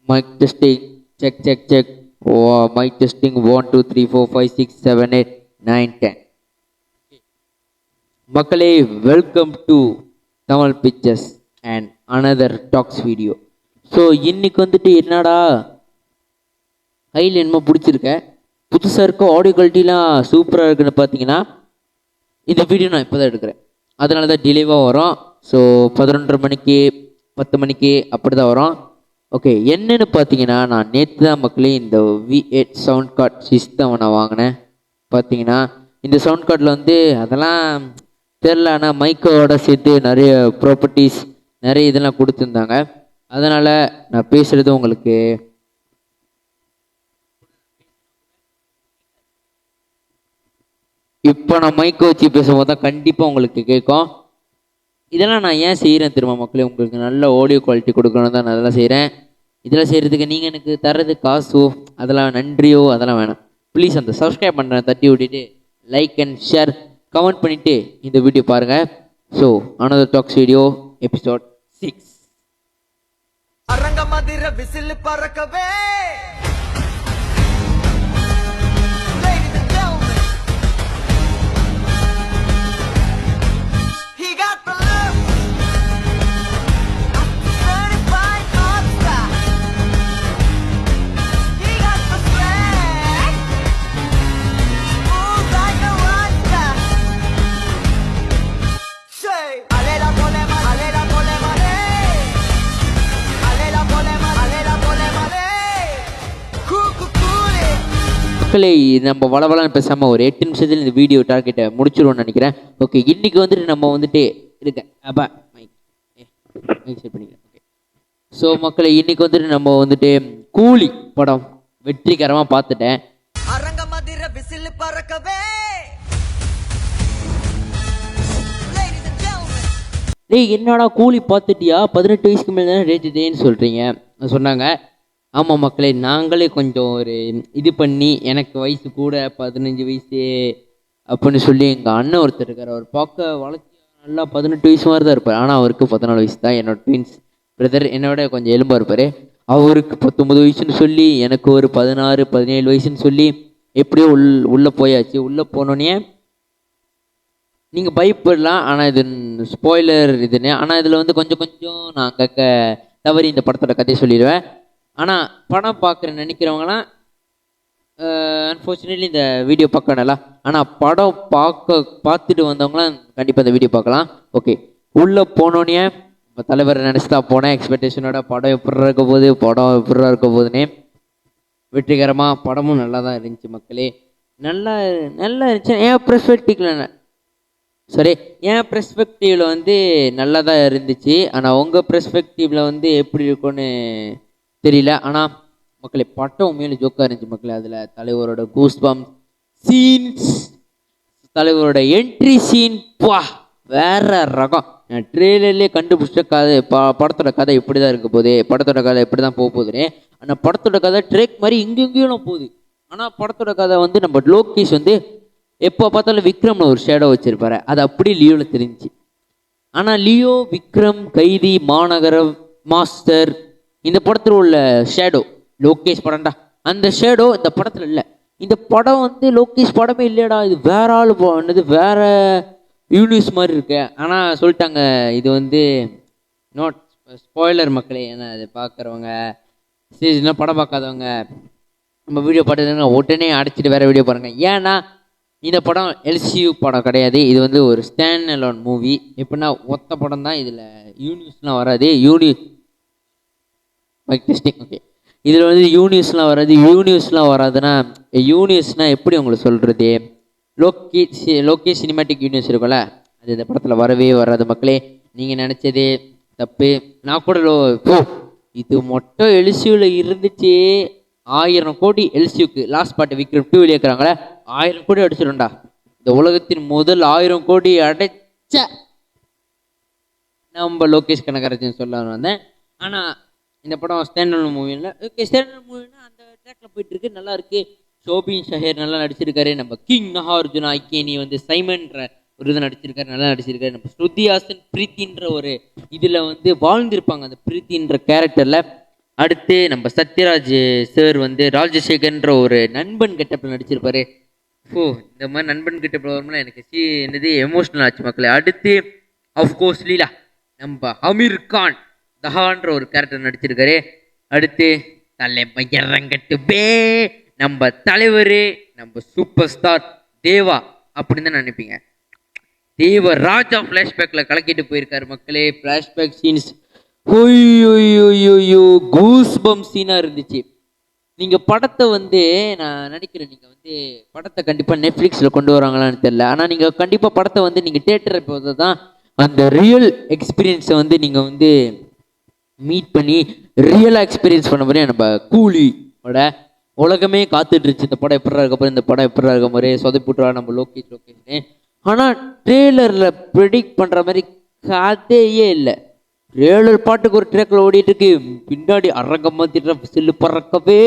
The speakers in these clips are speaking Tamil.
Mic testing. Check, check, check. Oh, mic testing. 1, 2, 3, 4, 5, 6, 7, 8, 9, 10. மக்களே, welcome to Tamil pictures and another talks video. So இன்னைக்கு வந்துட்டு என்னடா கையில் என்னமோ பிடிச்சிருக்க, புதுசாக இருக்க, ஆடியோ குவாலிட்டிலாம் சூப்பராக இருக்குன்னு பார்த்தீங்கன்னா இந்த வீடியோ நான் இப்போ தான் எடுக்கிறேன். அதனால தான் டிலேவாக வரும். ஸோ 11:30 மணிக்கு 10 மணிக்கு அப்படி தான் வரும். ஓகே, என்னென்னு பார்த்தீங்கன்னா நான் நேற்று தான் மக்களே இந்த V8 சவுண்ட் கார்ட் சிஸ்டம் நான் வாங்கினேன். பார்த்தீங்கன்னா இந்த சவுண்ட் கார்டில் வந்து அதெல்லாம் தெரில, ஆனால் மைக்கோட சேர்த்து நிறைய ப்ராப்பர்ட்டிஸ் நிறைய இதெல்லாம் கொடுத்துருந்தாங்க. அதனால் நான் பேசுகிறது உங்களுக்கு இப்போ நான் மைக்கை வச்சு பேசும்போது தான் கண்டிப்பாக உங்களுக்கு கேட்கும். இதெல்லாம் நான் ஏன் செய்கிறேன் திரும்ப மக்களே, உங்களுக்கு நல்ல ஆடியோ குவாலிட்டி கொடுக்கணும் தான் நான் அதெல்லாம் செய்கிறேன். இதெல்லாம் செய்கிறதுக்கு நீங்கள் எனக்கு தர்றது காசோ அதெல்லாம் நன்றியோ அதெல்லாம் வேணாம். ப்ளீஸ் அந்த சப்ஸ்கிரைப் பண்ணுறேன் தட்டி விட்டுட்டு லைக் அண்ட் ஷேர் கமெண்ட் பண்ணிவிட்டு இந்த வீடியோ பாருங்கள். So another talks video episode 6. அரங்க மதிர விசில் பறக்கவே மக்களே, நம்ம வளவலான்னு பேசாமல் ஒரு 8 நிமிஷத்தில் இந்த வீடியோ டார்கெட்டை முடிச்சிடுவோம்னு நினைக்கிறேன். ஓகே, இன்றைக்கி வந்துட்டு நம்ம வந்துட்டு இருக்கேன் அப்பா மைக் செட் பண்ணிக்கிறேன். ஓகே, ஸோ மக்களே, இன்றைக்கி வந்துட்டு நம்ம வந்துட்டு கூலி படம் வெற்றிகரமாக பார்த்துட்டேன். டேய் என்னடா கூலி பார்த்துட்டியா, 18 வயசுக்கு மேலே தானே ரேட்டுட்டேன்னு சொல்கிறீங்க சொன்னாங்க. ஆமாம் மக்களே, நாங்களே கொஞ்சம் ஒரு இது பண்ணி எனக்கு வயசு கூட 15 வயசு அப்படின்னு சொல்லி எங்கள் அண்ணன் ஒருத்தர் இருக்கார். அவர் பார்க்க வளர்ச்சி நல்லா 18 வயசு மாதிரி தான் இருப்பார், ஆனால் அவருக்கு 14 வயசு தான். என்னோட ட்வின்ஸ் பிரதர் என்னோட கொஞ்சம் எலும்பாக இருப்பார். அவருக்கு 19 வயசுன்னு சொல்லி எனக்கு ஒரு 16 17 வயசுன்னு சொல்லி எப்படியோ உள்ளே போயாச்சு. உள்ளே போனோடனே நீங்கள் பயப்படலாம், ஆனால் இது ஸ்பாய்லர் இதுன்னு. ஆனால் இதில் வந்து கொஞ்சம் கொஞ்சம் நான் அங்கக்க தவறி இந்த படத்தோட கதையை சொல்லிடுவேன். ஆனால் படம் பார்க்குற நினைக்கிறவங்களாம் அன்ஃபார்ச்சுனேட்லி இந்த வீடியோ பார்க்கணும்ல, ஆனால் படம் பார்த்துட்டு வந்தவங்களாம் கண்டிப்பாக இந்த வீடியோ பார்க்கலாம். ஓகே, உள்ளே போனோடனே இப்போ தலைவர் நினச்சி தான் போனேன் எக்ஸ்பெக்டேஷனோட. படம் எப்படி இருக்க போகுது, படம் எப்படி இருக்க போகுதுன்னே வெற்றிகரமாக படமும் நல்லா தான் இருந்துச்சு மக்களே. நல்லா இருந்துச்சு. என் பெர்ஸ்பெக்டிவில் வந்து நல்லா தான் இருந்துச்சு. ஆனால் உங்கள் பெர்ஸ்பெக்டிவில் வந்து எப்படி இருக்குன்னு தெரியல. ஆனால் மக்களே, பட்டம் உண்மையில ஜோக்காக இருந்துச்சு மக்களே. அதில் தலைவரோட கூஸ்பம் சீன்ஸ், தலைவரோட என்ட்ரி சீன் வேற ரகம். நான் ட்ரெய்லர்லேயே கண்டுபிடிச்ச கதை படத்தோட கதை இப்படி தான் இருக்க போகுது, படத்தோட கதை இப்படி தான் போக போகுதுன்னு. ஆனால் படத்தோட கதை ட்ரேக் மாதிரி இங்கெங்கேயும் போகுது. ஆனால் படத்தோட கதை வந்து நம்ம லோகேஷ் வந்து எப்போ பார்த்தாலும் விக்ரம்ல ஒரு ஷேடோ வச்சிருப்பாரு, அது அப்படி லியோவில் தெரிஞ்சிச்சு. ஆனால் லியோ, விக்ரம், கைதி, மாநகரம், மாஸ்டர் இந்த படத்தில் உள்ள ஷேடோ லோகேஷ் படம்டா. அந்த ஷேடோ இந்த படத்தில் இல்லை. இந்த படம் வந்து லோகேஷ் படமே இல்லையடா, இது வேற ஆள் பண்ணது, வேற யூனிவர்ஸ் மாதிரி இருக்கு. ஆனால் சொல்லிட்டாங்க இது வந்து நாட் ஸ்பாய்லர் மக்களே. ஏன்னா அது பார்க்குறவங்க சரி படம் பார்க்காதவங்க நம்ம வீடியோ பார்த்துருந்தாங்க உடனே அடைச்சிட்டு வேற வீடியோ பாருங்க. ஏன்னா இந்த படம் எல்சியூ படம் கிடையாது, இது வந்து ஒரு ஸ்டாண்ட் அலோன் மூவி. எப்படின்னா ஒத்த படம் தான், இதில் யூனிவர்ஸ்லாம் வராது. Mic testing. ஓகே, இதில் வந்து யூனிவர்ஸ்லாம் வராதுன்னா யூனிவர்ஸ்னால் எப்படி உங்களுக்கு சொல்கிறது, லோகே சினிமேட்டிக் யூனிவர்ஸ் இருக்கும்ல, அது இந்த படத்தில் வரவே வராது மக்களே. நீங்கள் நினச்சதே தப்பு. நான் கூட இது மொட்டை எல்சியூவில் இருந்துச்சு. 1000 கோடி எல்சியூக்கு லாஸ்ட் பார்ட் விக்ரம் 2 வெளியேற்கிறாங்களே, 1000 கோடி அடிச்சிடும்டா. இந்த உலகத்தின் முதல் 1000 கோடி அடைச்ச நம்ம லோகேஷ் கனகராஜன் சொல்ல வந்தேன். ஆனால் இந்த படம் ஸ்டாண்டர்ட் மூவி இல்லை. ஓகே, ஸ்டாண்டர்ட் மூவினா அந்த ட்ராக்ல போயிட்டு இருக்கு, நல்லா இருக்கு. ஷோபின் ஷஹேர் நல்லா நடிச்சிருக்காரு. நம்ம கிங் நாகார்ஜுனா ஐக்கேனி வந்து சைமன்ற ஒரு இதை நடிச்சிருக்காரு, நல்லா நடிச்சிருக்காரு. நம்ம ஸ்ருதி ஹாசன் பிரீத்தின்ற ஒரு இதில் வந்து வாழ்ந்திருப்பாங்க அந்த பிரீத்தின்ற கேரக்டரில். அடுத்து நம்ம சத்யராஜ் சார் வந்து ராஜசேகர்ன்ற ஒரு நண்பன் கெட்டப்பில் நடிச்சிருப்பாரு. ஓ, இந்த மாதிரி நண்பன் கெட்டப்பில் வரும்போது எனக்கு என்னது எமோஷனல் ஆச்சு மக்களே. அடுத்து அஃப்கோர்ஸ் லீலா நம்ம அமீர் கான் தஹான்ற ஒரு கேரக்டர் நடிச்சிருக்காரு. அடுத்து தலைமையரங்கட்டுமே நம்ம தலைவர், நம்ம சூப்பர் ஸ்டார் தேவா அப்படின்னு தான் நினைப்பீங்க. தேவராஜா ஃப்ளாஷ்பேக்ல கலக்கிட்டு போயிருக்காரு மக்களே. ஃப்ளாஷ்பேக் சீன்ஸ் ஓய்யோயோயோயோ கூஸ் பம் சீனாக இருந்துச்சு. நீங்கள் படத்தை வந்து நான் நினைக்கிறேன் நீங்கள் வந்து படத்தை கண்டிப்பாக நெட்ஃப்ளிக்ஸில் கொண்டு வராங்களான்னு தெரியல. ஆனால் நீங்கள் கண்டிப்பாக படத்தை வந்து நீங்கள் தேட்டரை போது தான் அந்த ரியல் எக்ஸ்பீரியன்ஸை வந்து நீங்கள் வந்து மீட் பண்ணி ரியலாக எக்ஸ்பீரியன்ஸ் பண்ண மாதிரி நம்ம கூலியோட உலகமே காத்துட்டு இருந்துச்சு. இந்த படம் எப்படா இருக்க போகிற, இந்த படம் எப்படா இருக்க மாதிரி சொதப்பிட்டுறா நம்ம லோகேஷ்னு. ஆனால் ட்ரெய்லரில் ப்ரெடிக்ட் பண்ணுற மாதிரி கதையே இல்லை. ட்ரெய்லர் பாட்டுக்கு ஒரு ட்ராக்ல ஓடிட்டு இருக்கு, பின்னாடி அரங்கமா திட்டுற சில்லு பறக்கவே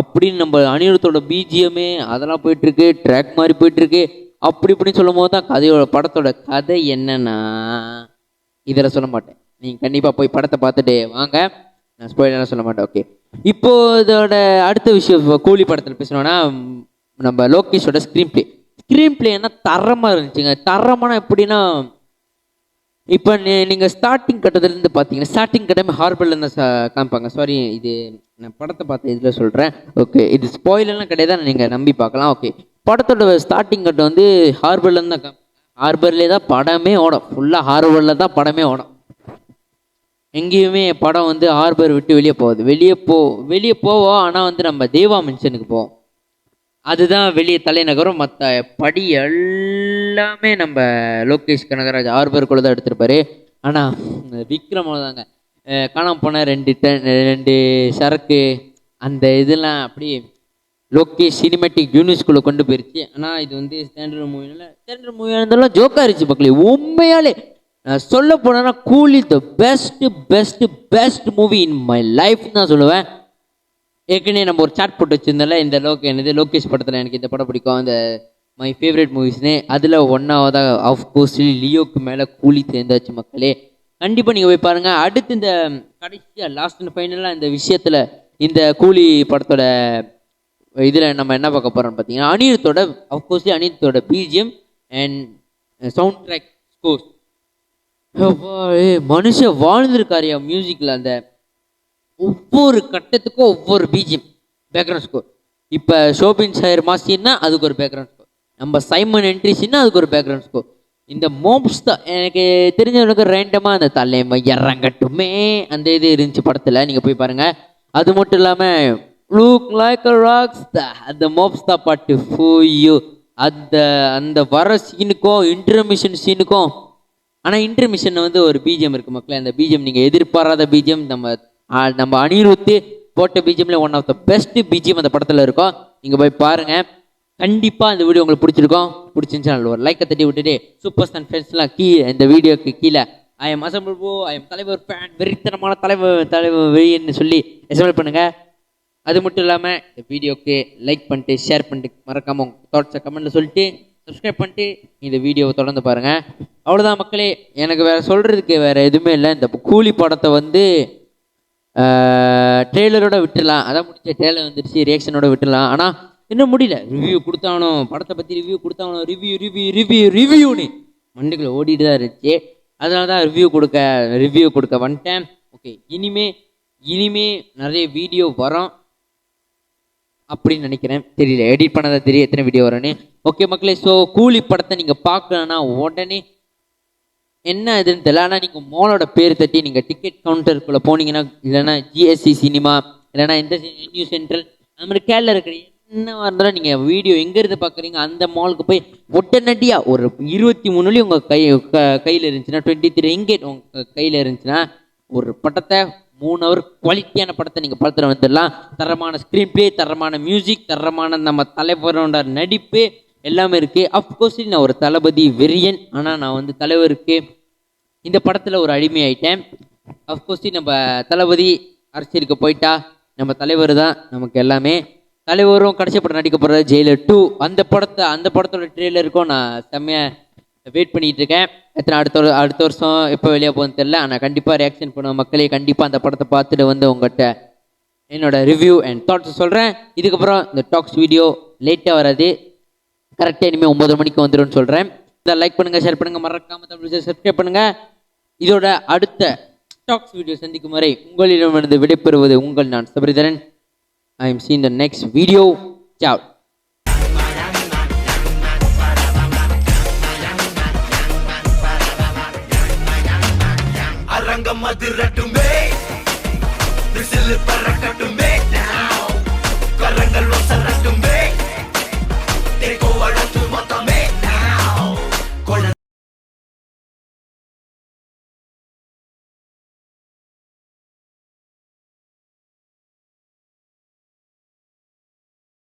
அப்படின்னு நம்ம அனிருத்தோட பிஜிஎம்மே அதெல்லாம் போயிட்டு இருக்கு, ட்ராக் மாதிரி போயிட்டு இருக்கு. அப்படி இப்படின்னு சொல்லும் போது தான் கதையோட படத்தோட கதை என்னன்னா இதில் சொல்ல மாட்டேன். நீங்கள் கண்டிப்பாக போய் படத்தை பார்த்துட்டு வாங்க, நான் ஸ்பாயிலெலாம் சொல்ல மாட்டேன். ஓகே, இப்போ இதோட அடுத்த விஷயம் கூலி படத்தில் பேசணும்னா நம்ம லோகேஷோட ஸ்க்ரீன் பிளே என்ன தரமாக இருந்துச்சுங்க. தரமான எப்படின்னா இப்போ நீங்கள் ஸ்டார்டிங் கட்டத்துலேருந்து பார்த்தீங்கன்னா ஸ்டார்டிங் கட்டமே ஹார்பர்லேருந்து காமிப்பாங்க. சாரி, இது நான் படத்தை பார்த்த இதில் சொல்கிறேன். ஓகே, இது ஸ்பாயிலெல்லாம் கிடையாது, நீங்கள் நம்பி பார்க்கலாம். ஓகே, படத்தோட ஸ்டார்டிங் கட்டம் வந்து ஹார்பர்லேருந்து தான் காமிப்பாங்க. ஹார்பர்லேயே தான் படமே ஓடும், ஃபுல்லாக ஹார்பரில் தான் படமே ஓடும். எங்கேயுமே படம் வந்து ஹார்பர் விட்டு வெளியே போகுது. வெளியே போவோம், ஆனால் வந்து நம்ம தேவா மென்ஷனுக்கு போவோம். அதுதான் வெளியே தலைநகரம். மற்ற படி எல்லாமே நம்ம லோகேஷ் கனகராஜ் ஹார்பருக்குள்ளே தான் எடுத்திருப்பாரு. ஆனால் விக்ரம் தாங்க காணாமல் போன ரெண்டு சரக்கு அந்த இதெல்லாம் அப்படியே லோகேஷ் சினிமேட்டிக் யூனிவர்ஸ்குள்ளே கொண்டு போயிருச்சு. ஆனால் இது வந்து ஸ்டாண்டர்ட் மூவியாக இருந்தாலும் ஜோக்காக இருந்துச்சு மக்களே. உண்மையாலே நான் சொல்ல போனேன்னா Coolie the best movie in my லைஃப்னு தான் சொல்லுவேன். ஏற்கனவே நம்ம ஒரு சாட் போட்டு வச்சிருந்தால இந்த லோகேஷ் படத்தில் எனக்கு இந்த படம் பிடிக்கும், அந்த மை ஃபேவரட் மூவிஸ்னு. அதில் ஒன்றாவதாக ஆஃப்கோர்ஸ் லியோக்கு மேலே கூலி சேர்ந்தாச்சு மக்களே. கண்டிப்பாக நீங்கள் போய் பாருங்கள். அடுத்து இந்த கடைசியாக லாஸ்ட் அண்ட் ஃபைனலாக இந்த விஷயத்தில் இந்த கூலி படத்தோட இதில் நம்ம என்ன பார்க்க போகிறோம்னு பார்த்தீங்கன்னா அனிருத்தோட BGM and sound track scores. மனுஷன் வாழ்ந்திருக்காரியா மியூசிக்கில். அந்த ஒவ்வொரு கட்டத்துக்கும் ஒவ்வொரு பிஜிஎம் பேக்ரவுண்ட் ஸ்கோர். இப்போ ஷோபின் ஷாயர் மாசின்னா அதுக்கு ஒரு பேக்ரவுண்ட் ஸ்கோர், நம்ம சைமன் என்ட்ரிஸ்னா அதுக்கு ஒரு பேக்ரவுண்ட் ஸ்கோர். இந்த மோப்ஸ் தான் எனக்கு தெரிஞ்சவனுக்கு ரேண்டமாக அந்த தலைமை இறங்கட்டுமே அந்த இது இருந்துச்சு படத்தில், நீங்கள் போய் பாருங்கள். அது மட்டும் இல்லாமல் லுக் லைக் அ ராக்ஸ் அந்த மோப்ஸ் தான் பாட்டு ஃபூயோ அந்த வர சீனுக்கும் இன்டர்மிஷன் சீனுக்கும். ஆனால் இன்டர்மிஷன் வந்து ஒரு பிஜிஎம் இருக்குது மக்களே. அந்த பிஜிஎம் நீங்கள் எதிர்பாராத பிஜிஎம், நம்ம அனிருத்து போட்ட பிஜிஎம்ல one of the best BGM அந்த படத்தில் இருக்கும். நீங்கள் போய் பாருங்கள். கண்டிப்பாக இந்த வீடியோ உங்களுக்கு பிடிச்சிருந்துச்சு ஒரு லைக்கை தட்டி விட்டுட்டு சூப்பர் ஸ்டார் ஃப்ரெண்ட்ஸ்லாம் இந்த வீடியோக்கு கீழே ஐ எம் அசம்பிள் போ, ஐ எம் தலைவர் ஃபேன், வெறித்தனமான தலைவர் வெளியன்னு சொல்லி எஸ்எம்எல் பண்ணுங்கள். அது மட்டும் இல்லாமல் இந்த வீடியோக்கு லைக் பண்ணிட்டு ஷேர் பண்ணிட்டு மறக்காமல் உங்கள் தாட்ஸை கமெண்ட்டில் சொல்லிட்டு சப்ஸ்கிரைப் பண்ணிட்டு இந்த வீடியோவை தொடர்ந்து பாருங்கள். அவ்வளோதான் மக்களே, எனக்கு வேறு சொல்கிறதுக்கு வேறு எதுவுமே இல்லை. இந்த கூலி படத்தை வந்து ட்ரெய்லரோட விட்டுடலாம், அதான் முடிச்ச ட்ரெய்லர் வந்துடுச்சு, ரியாக்ஷனோட விட்டுடலாம். ஆனால் இன்னும் முடியல, ரிவ்யூ கொடுத்தாகணும், படத்தை பற்றி ரிவ்யூ கொடுத்தாகணும், ரிவ்யூன்னு மண்டுக்குள்ள ஓடிட்டு தான் இருந்துச்சு. அதனால தான் ரிவ்யூ கொடுக்க வந்துட்டேன். ஓகே, இனிமே நிறைய வீடியோ வரும் அப்படின்னு நினைக்கிறேன். தெரியல, எடிட் பண்ணதான் தெரியும் எத்தனை வீடியோ வரும்னு. ஓகே மக்களே, ஸோ கூலி படத்தை நீங்கள் பார்க்கலன்னா உடனே என்ன இதுன்னு தெரியல, ஆனால் நீங்கள் மாலோட பேர் தட்டி நீங்கள் டிக்கெட் கவுண்டருக்குள்ளே போனீங்கன்னா, இல்லைன்னா ஜிஎஸ்சி சினிமா, இல்லைன்னா இந்த நியூ சென்ட்ரல், அந்த மாதிரி கேரளா இருக்கிற என்னவா இருந்தாலும் நீங்கள் வீடியோ எங்கேருந்து பார்க்குறீங்க அந்த மாலுக்கு போய் உடனடியாக ஒரு 23 உங்கள் கையில் இருந்துச்சுன்னா, 23 ரிங்கெட் உங்கள் கையில் இருந்துச்சுன்னா ஒரு படத்தை 3 ஹவர் குவாலிட்டியான படத்தை நீங்கள் பார்த்துட்டு வந்துடலாம். தரமான ஸ்க்ரீன் பிளே, தரமான மியூசிக், தரமான நம்ம தலைவரோட நடிப்பு எல்லாமே இருக்குது. அஃப்கோர்ஸ் நான் ஒரு தளபதி வெறியன், ஆனால் நான் வந்து தலைவருக்கு இந்த படத்தில் ஒரு அடிமை ஆயிட்டேன். அஃப்கோர்ஸ் நம்ம தளபதி அரசியலுக்கு போயிட்டா நம்ம தலைவர் தான் நமக்கு எல்லாமே. தலைவரும் கடைசி படம் நடிக்க போகிற ஜெயிலர் 2 அந்த படத்தோட ட்ரெய்லருக்கும் நான் செம்மையாக வெயிட் பண்ணிகிட்டு இருக்கேன். எத்தனை அடுத்த வருஷம் எப்போ வெளியே போகுதுன்னு தெரியல, ஆனால் கண்டிப்பாக ரியாக்ஷன் பண்ணுவேன் மக்களே. கண்டிப்பாக அந்த படத்தை பார்த்துட்டு வந்து உங்கள்கிட்ட என்னோட ரிவ்யூ அண்ட் தாட்ஸ் சொல்கிறேன். இதுக்கப்புறம் இந்த டாக்ஸ் வீடியோ லேட்டாக வராது, கரெக்டாக இனிமேல் 9 மணிக்கு வந்துடும் சொல்கிறேன். இதை லைக் பண்ணுங்கள், ஷேர் பண்ணுங்கள், மறக்காம தமிழ் சப்ஸ்கிரைப் பண்ணுங்கள். இதோட அடுத்த டாக்ஸ் வீடியோ சந்திக்கும் வரை உங்களிடமிருந்து விடைபெறுவது உங்கள் நான் Sabaritharan. I am seen the next video. சாவ். அரங்கம் அதிரட்டுமே, விசில் பறக்கட்டுமே.